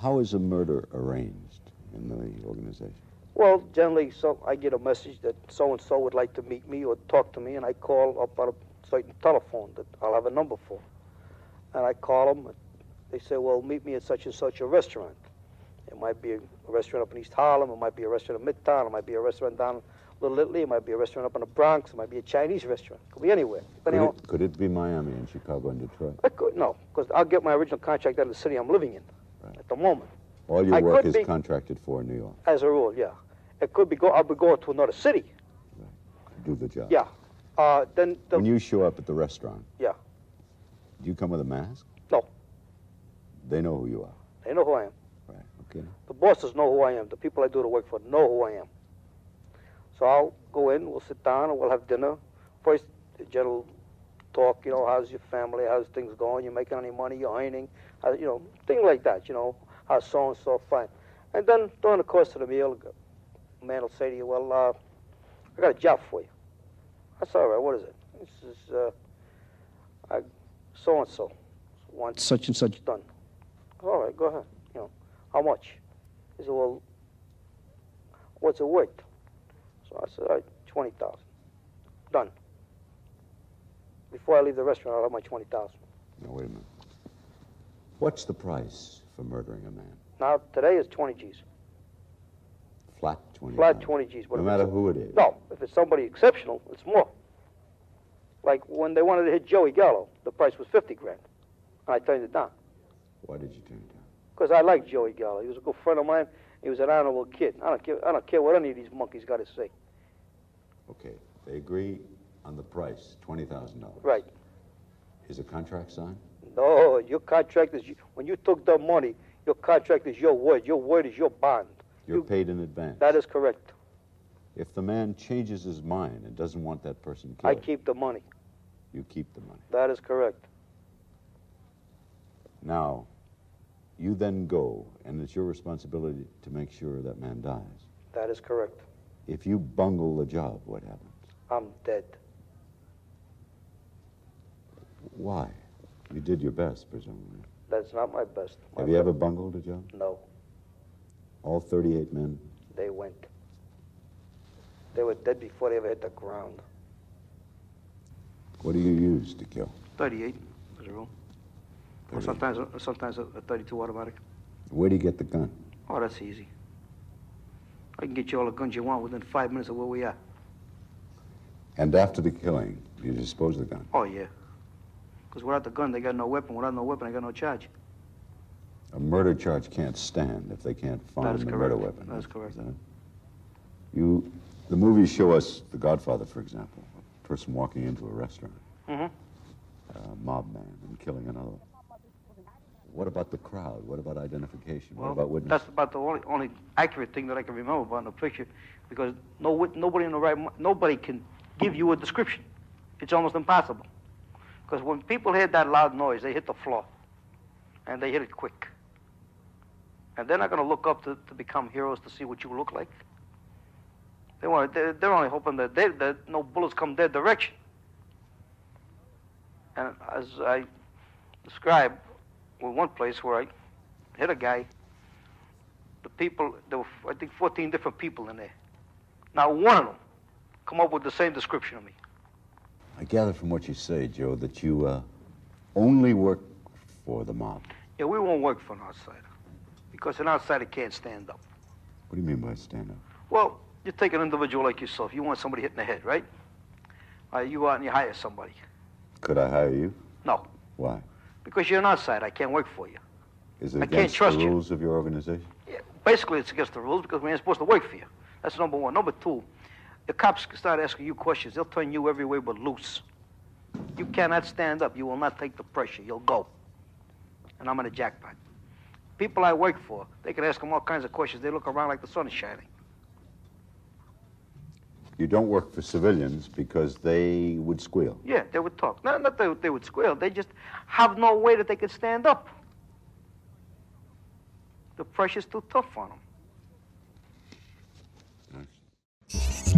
How is a murder arranged in the organization? Well, generally, so I get a message that so-and-so would like to meet me or talk to me, and I call up on a certain telephone that I'll have a number for. And I call them, and they say, well, meet me at such and such a restaurant. It might be a restaurant up in East Harlem, it might be a restaurant in Midtown, it might be a restaurant down Little Italy, it might be a restaurant up in the Bronx, it might be a Chinese restaurant. It could be anywhere. Could it be Miami and Chicago and Detroit? No, because I'll get my original contract out of the city I'm living in at the moment. All your work is contracted for in New York? As a rule, yeah. It could be, I'll be going to another city. Right. Do the job? Yeah. When you show up at the restaurant, yeah, do you come with a mask? No. They know who you are? They know who I am. Right, okay. The bosses know who I am. The people I do the work for know who I am. So I'll go in, we'll sit down, and we'll have dinner. First, the general talk, you know, how's your family, how's things going, you making any money, you're earning, you know, things like that, you know, how's so-and-so, fine. And then during the course of the meal, a man will say to you, well, I got a job for you. That's all right, what is it? This is, so-and-so wants such and such done. All right, go ahead, you know, how much? He said, well, what's it worth? So I said, all right, 20,000. Done. Before I leave the restaurant, I'll have my 20,000. Now, wait a minute. What's the price for murdering a man? Now, today is 20 G's. Flat 20? Flat 20 G's. No matter who it is? No. If it's somebody exceptional, it's more. Like when they wanted to hit Joey Gallo, the price was 50 grand. And I turned it down. Why did you turn it down? Because I liked Joey Gallo. He was a good friend of mine. He was an honorable kid. I don't care what any of these monkeys got to say. Okay. They agree on the price, $20,000. Right. Is a contract signed? No, your contract is, when you took the money, your contract is your word. Your word is your bond. You're paid in advance. That is correct. If the man changes his mind and doesn't want that person killed, I keep the money. You keep the money. That is correct. Now, you then go, and it's your responsibility to make sure that man dies. That is correct. If you bungle the job, what happens? I'm dead. Why? You did your best, presumably. That's not my best. Have you ever bungled a job? No. All 38 men? They went. They were dead before they ever hit the ground. What do you use to kill? 38, as a rule. Or sometimes a 32 automatic. Where do you get the gun? Oh, that's easy. I can get you all the guns you want within 5 minutes of where we are. And after the killing, you dispose of the gun? Oh, yeah. Because without the gun, they got no weapon. Without no weapon, they got no charge. A murder charge can't stand if they can't find the murder weapon. That is correct. The movies show us The Godfather, for example, a person walking into a restaurant, a mob man, and killing another. What about the crowd? What about identification? Well, what about witnesses? That's about the only accurate thing that I can remember about the picture, because nobody can give you a description. It's almost impossible. Because when people hear that loud noise, they hit the floor, and they hit it quick. And they're not going to look up to become heroes to see what you look like. They're only hoping that no bullets come their direction. And as I described, with one place where I hit a guy, there were, I think, 14 different people in there. Not one of them come up with the same description of me. I gather from what you say, Joe, that you only work for the mob. Yeah, we won't work for an outsider, because an outsider can't stand up. What do you mean by stand up? Well, you take an individual like yourself. You want somebody hit in the head, right? You go out and you hire somebody. Could I hire you? No. Why? Because you're an outsider. I can't work for you. Is it against the rules of your organization? Yeah, basically, it's against the rules because we ain't supposed to work for you. That's number one. Number two, the cops start asking you questions. They'll turn you every way but loose. You cannot stand up. You will not take the pressure. You'll go. And I'm in a jackpot. People I work for, they can ask them all kinds of questions. They look around like the sun is shining. You don't work for civilians because they would squeal? Yeah, they would talk. Not that they would squeal. They just have no way that they could stand up. The pressure's too tough on them. Nice.